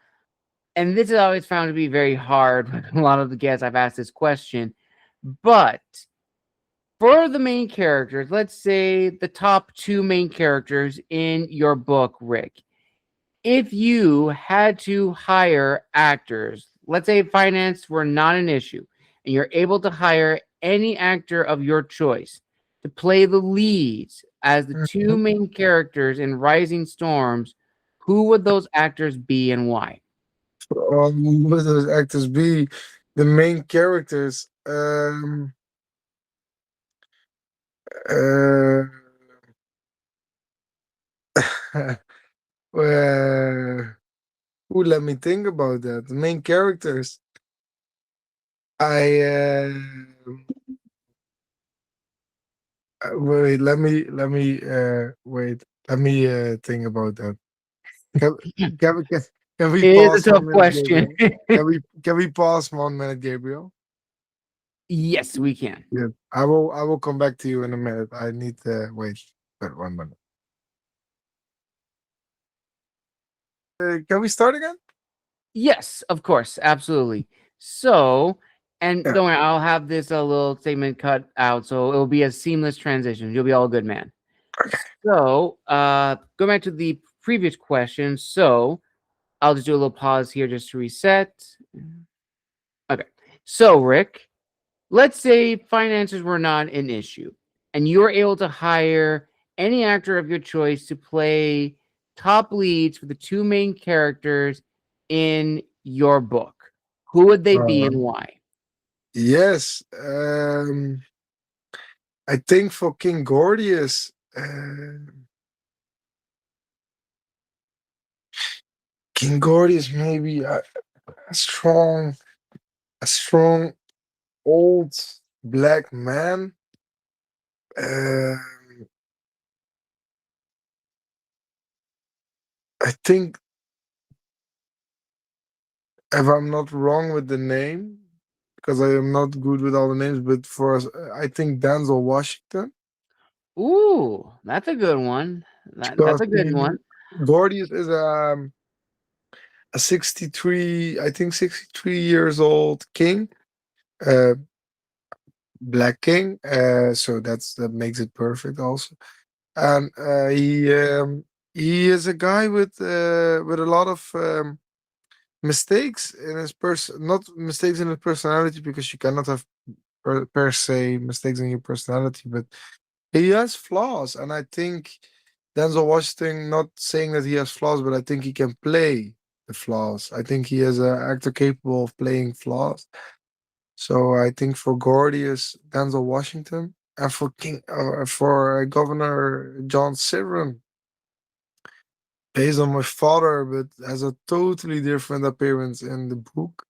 A: and this is always found to be very hard with a lot of the guests I've asked this question, but for the main characters, let's say the top two main characters in your book, Rick, if you had to hire actors, let's say finance were not an issue, and you're able to hire any actor of your choice to play the leads as the two
B: Mhm.
A: main characters in Rising Storms, who would those actors be and why?
B: Would those actors be the main characters? Uh, well, let me think about that. The main characters. I wait. Wait. Let me think about that. Can can we can, can we
A: It is a
B: pause
A: tough
B: 1 minute,
A: question.
B: Gabriel? Can we pause 1 minute, Gabriel?
A: Yes, we can.
B: Yeah. I will come back to you in a minute. I need to wait. 1 minute. Can we start again?
A: Yes, of course, absolutely. So, and
B: Yeah.
A: don't worry, I'll have this a little segment cut out, so it'll be a seamless transition. You'll be all good, man. So, go back to the previous question. So, I'll just do a little pause here just to reset. Okay. So, Rick, let's say finances were not an issue, and you were able to hire any actor of your choice to play top leads for the two main characters in your book. Who would they be
B: Uh,
A: and why?
B: yes. I think for King Gordius, King Gordius maybe a strong, a strong old black man. Uh, I think, if I'm not wrong with the name, because I am not good with all the names, but I think Denzel Washington,
A: Ooh, that's a good one. That's
B: because
A: a good one.
B: Gordius is a 63, I think 63 years old king, uh, black king. So that makes it perfect also. And he is a guy with a lot of mistakes in his person, not mistakes in his personality, because you cannot have per se mistakes in your personality, but he has flaws. And I think Denzel Washington, not saying that he has flaws, but I think he can play the flaws. I think he is an actor capable of playing flaws. So I think for Gordius, Denzel Washington, and for Governor John Syvern, based on my father, but has a totally different appearance in the book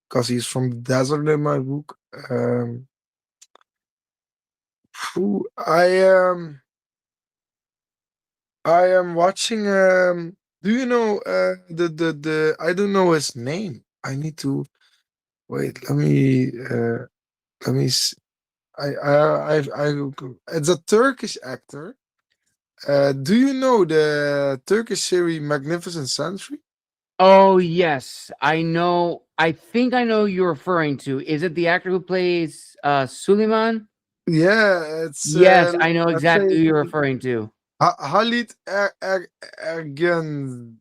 B: because he's from the desert in my book. Who I am watching. Do you know the? I don't know his name. I need to wait. Let me. It's a Turkish actor. Do you know the Turkish series Magnificent Century?
A: Oh, yes. I know. I think I know who you're referring to. Is it the actor who plays Suleiman?
B: Yeah, it's
A: Yes, I know
B: let's
A: exactly
B: say
A: who you're referring to.
B: Halit Ergen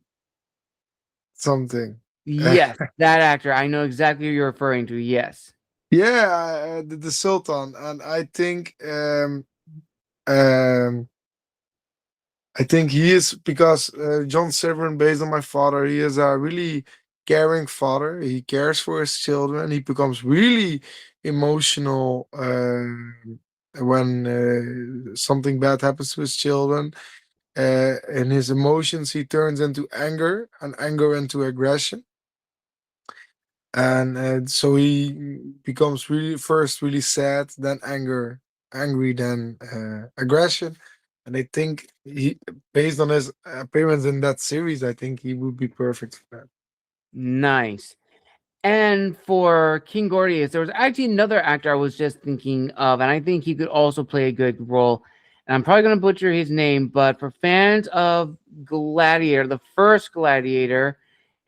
B: something.
A: Yes, that actor. I know exactly who you're referring to. Yes.
B: Yeah, the Sultan, and um, I think he is because John Severin, based on my father, he is a really caring father. He cares for his children. He becomes really emotional when something bad happens to his children. In his emotions, he turns into anger, and anger into aggression. And so he becomes really first really sad, then angry, then aggression. And I think he, based on his appearance in that series, I think he would be perfect for that.
A: Nice. And for King Gordius, there was actually another actor I was just thinking of, and I think he could also play a good role. And I'm probably going to butcher his name, but for fans of Gladiator, the first Gladiator,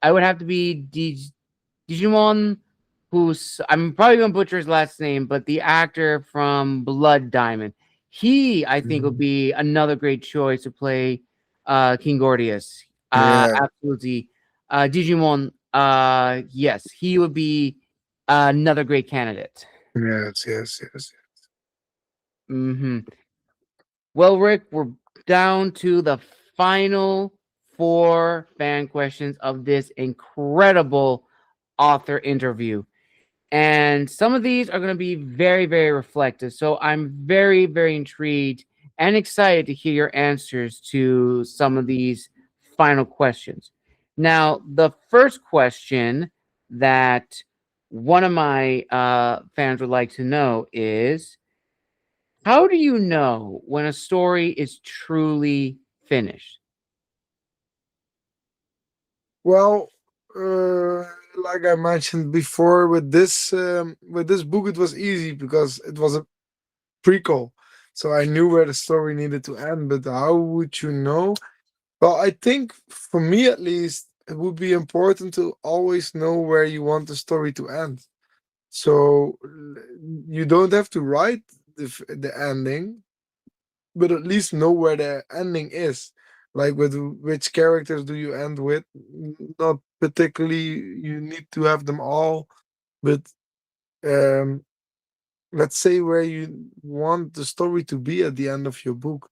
A: I would have to be Digimon, who's I'm probably going to butcher his last name, but the actor from Blood Diamond. He, I think, would
B: Mhm.
A: be another great choice to play King Gordius.
B: Yeah.
A: Absolutely. Digimon, yes, he would be another great candidate.
B: Yes. Yes. Yes.
A: Hmm. Well, Rick, we're down to the final four fan questions of this incredible author interview. And some of these are going to be very, very reflective. So I'm very, very intrigued and excited to hear your answers to some of these final questions. Now, the first question that one of my fans would like to know is, how do you know when a story is truly finished?
B: Well, like I mentioned before, with this book, it was easy because it was a prequel, so I knew where the story needed to end. But how would you know? Well, I think for me at least, it would be important to always know where you want the story to end. So you don't have to write the ending, but at least know where the ending is. Like with which characters do you end with? Not particularly you need to have them all, but um, let's say where you want the story to be at the end of your book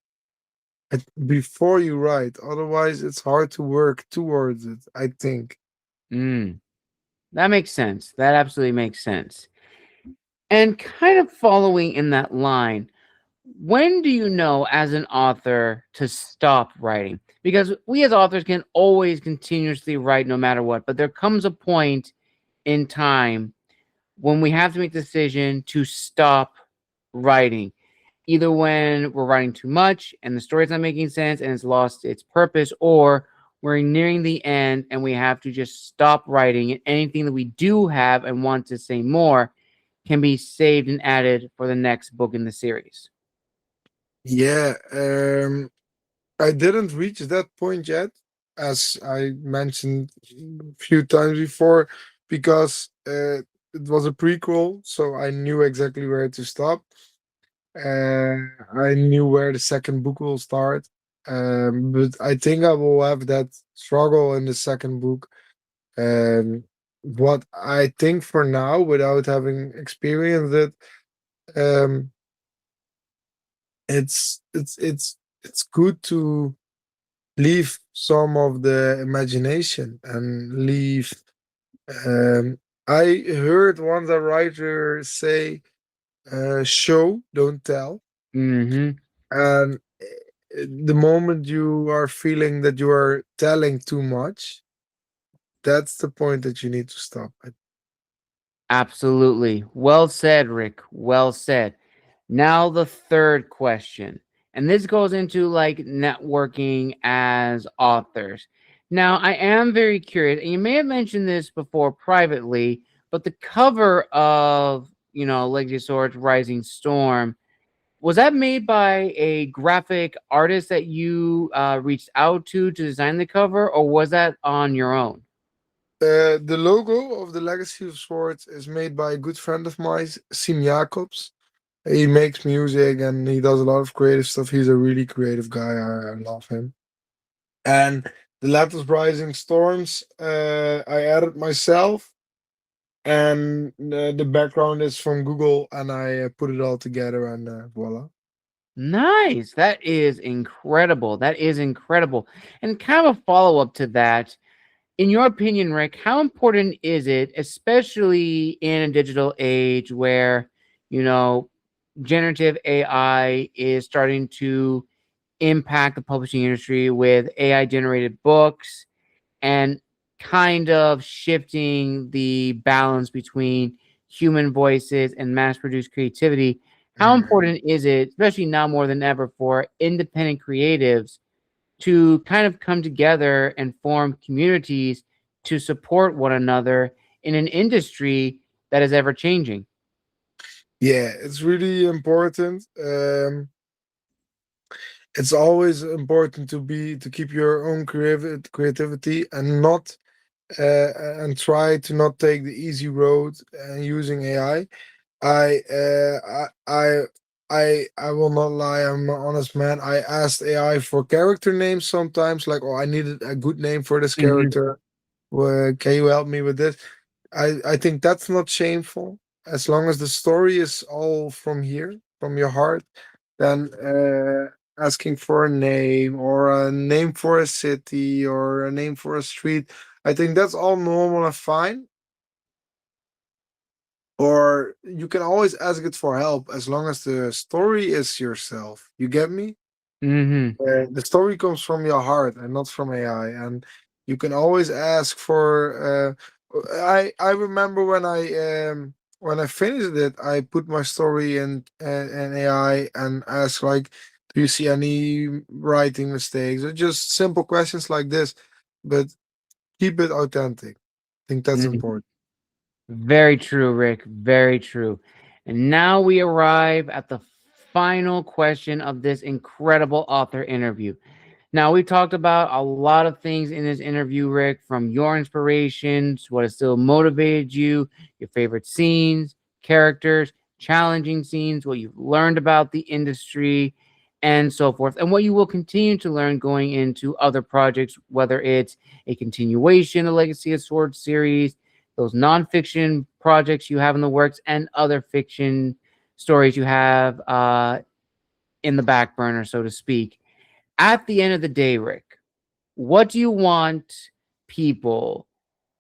B: before you write. Otherwise, it's hard to work towards it, I think.
A: Mm, that makes sense. That absolutely makes sense. And kind of following in that line, when do you know as an author to stop writing? Because we as authors can always continuously write no matter what, but there comes a point in time when we have to make the decision to stop writing. Either when we're writing too much and the story's not making sense and it's lost its purpose, or we're nearing the end and we have to just stop writing, and anything that we do have and want to say more can be saved and added for the next book in the series.
B: Yeah, I didn't reach that point yet, as I mentioned a few times before, because it was a prequel, so I knew exactly where to stop. Uh, I knew where the second book will start. But I think I will have that struggle in the second book. What I think for now, without having experienced it, um, it's good to leave some of the imagination and leave. Um, I heard once a writer say, "Show, don't tell."
A: Mm-hmm.
B: And the moment you are feeling that you are telling too much, that's the point that you need to stop.
A: Absolutely. Well said, Rick. Well said. Now, the third question. And this goes into like networking as authors. Now, I am very curious, and you may have mentioned this before privately, but the cover of, Legacy of Swords Rising Storm, was that made by a graphic artist that you reached out to design the cover, or was that on your own?
B: The logo of the Legacy of Swords is made by a good friend of mine, Sim Jacobs. He makes music and he does a lot of creative stuff. He's a really creative guy. I love him. And the Lattice Rising Storms, I added myself, and the background is from Google, and I put it all together, and voila.
A: Nice. That is incredible. That is incredible. And kind of a follow up to that, in your opinion, Rick, how important is it, especially in a digital age where, you know, generative AI is starting to impact the publishing industry with AI generated books and kind of shifting the balance between human voices and mass produced creativity? How
B: Mhm.
A: important is it, especially now more than ever, for independent creatives to kind of come together and form communities to support one another in an industry that is ever changing?
B: Yeah, it's really important. It's always important to keep your own creativity and not and try to not take the easy road and using AI. I I will not lie. I'm an honest man. I asked AI for character names sometimes, like, oh, I needed a good name for this
A: Mhm.
B: character. Can you help me with this? I think that's not shameful as long as the story is all from here, from your heart. Then asking for a name or a name for a city or a name for a street, I think that's all normal and fine. Or you can always ask it for help as long as the story is yourself. You get me?
A: Mhm.
B: The story comes from your heart and not from AI. And you can always ask for. I remember when I finished it, I put my story in AI and asked like, "Do you see any writing mistakes?" Or just simple questions like this, but keep it authentic. I think that's
A: Mhm.
B: important.
A: Very true, Rick. Very true. And now we arrive at the final question of this incredible author interview. Now, we talked about a lot of things in this interview, Rick, from your inspirations, what has still motivated you, your favorite scenes, characters, challenging scenes, what you've learned about the industry, and so forth, and what you will continue to learn going into other projects, whether it's a continuation of Legacy of Swords series, those nonfiction projects you have in the works, and other fiction stories you have in the back burner, so to speak. At the end of the day, Rick, what do you want people,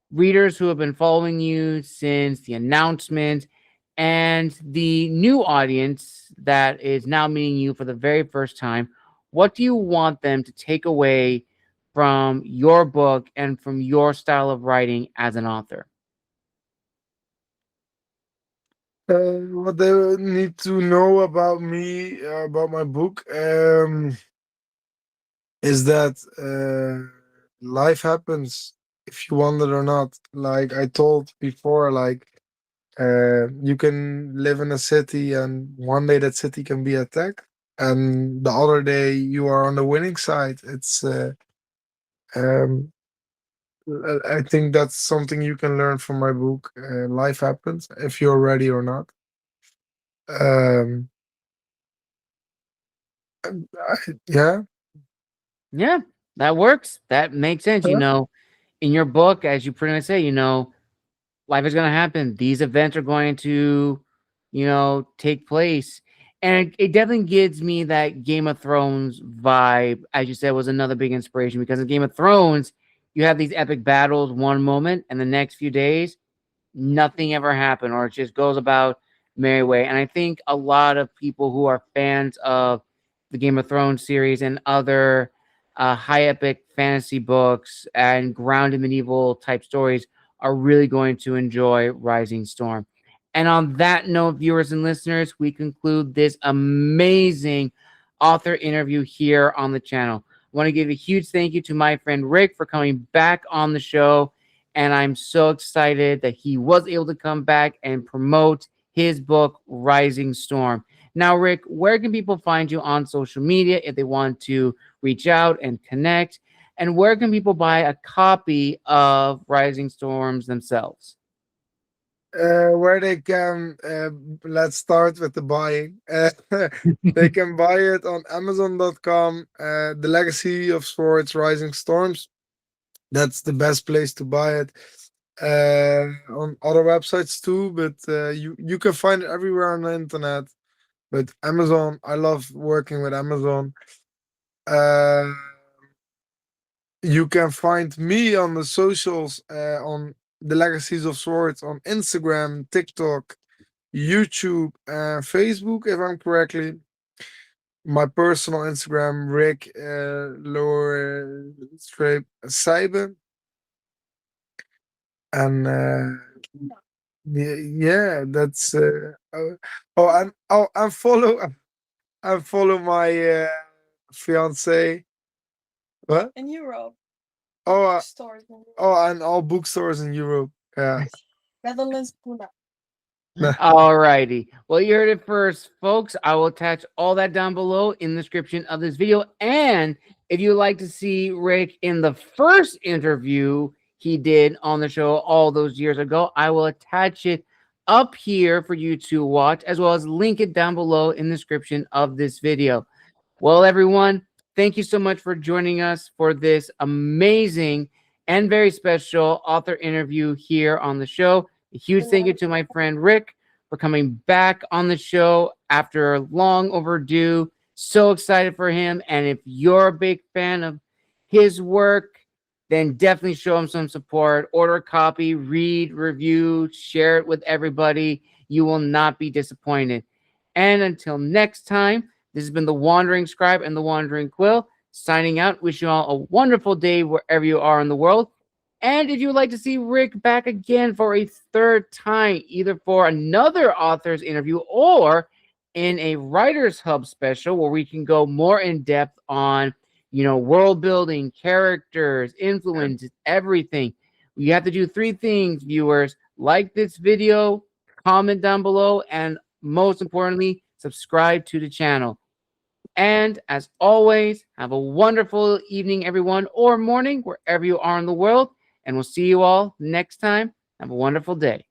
A: readers who have been following you since the announcement, and the new audience that is now meeting you for the very first time, what do you want them to take away from your book and from your style of writing as an author?
B: What they need to know about me, about my book, is that life happens if you want it or not. Like I told before, like you can live in a city and one day that city can be attacked, and the other day you are on the winning side. It's um, I think that's something you can learn from my book. Life happens if you're ready or not. Um, yeah.
A: Yeah, that works. That makes sense.
B: Yeah.
A: In your book, as you pretty much say, life is going to happen. These events are going to, take place. And it definitely gives me that Game of Thrones vibe, as you said, was another big inspiration because in Game of Thrones, you have these epic battles one moment, and the next few days, nothing ever happened, or it just goes about merry way. And I think a lot of people who are fans of the Game of Thrones series and other high epic fantasy books and grounded medieval type stories are really going to enjoy Rising Storm. And on that note, viewers and listeners, we conclude this amazing author interview here on the channel. I want to give a huge thank you to my friend Rick for coming back on the show. And I'm so excited that he was able to come back and promote his book, Rising Storm. Now, Rick, where can people find you on social media if they want to reach out and connect? And where can people buy a copy of Rising Storms themselves?
B: Where they can, let's start with the buying. They can buy it on Amazon.com. The Legacy of Swords Rising Storms. That's the best place to buy it. On other websites too, but you can find it everywhere on the internet. But Amazon, I love working with Amazon. Uh, you can find me on the socials, on the Legacies of Swords on Instagram, TikTok, YouTube, Facebook, if I'm correctly. My personal Instagram, Rick lower straight Sijben. And yeah, that's and follow and follow my fiance. What?
C: In Europe,
B: Oh,
C: stores in Europe.
B: oh, and all bookstores in Europe. Yeah.
C: Netherlands, Pune.
A: All righty. Well, you heard it first, folks. I will attach all that down below in the description of this video. And if you'd like to see Rick in the first interview he did on the show all those years ago, I will attach it up here for you to watch, as well as link it down below in the description of this video. Well, everyone, thank you so much for joining us for this amazing and very special author interview here on the show. A huge thank you to my friend Rick for coming back on the show after long overdue. So excited for him. And if you're a big fan of his work, then definitely show him some support. Order a copy, read, review, share it with everybody. You will not be disappointed. And until next time, this has been the Wandering Scribe and the Wandering Quill signing out. Wish you all a wonderful day wherever you are in the world. And if you would like to see Rick back again for a third time, either for another author's interview or in a Writer's Hub special where we can go more in depth on, world building, characters, influence, everything. You have to do three things, viewers. Like this video, comment down below, and most importantly, subscribe to the channel. And as always, have a wonderful evening, everyone, or morning, wherever you are in the world. And we'll see you all next time. Have a wonderful day.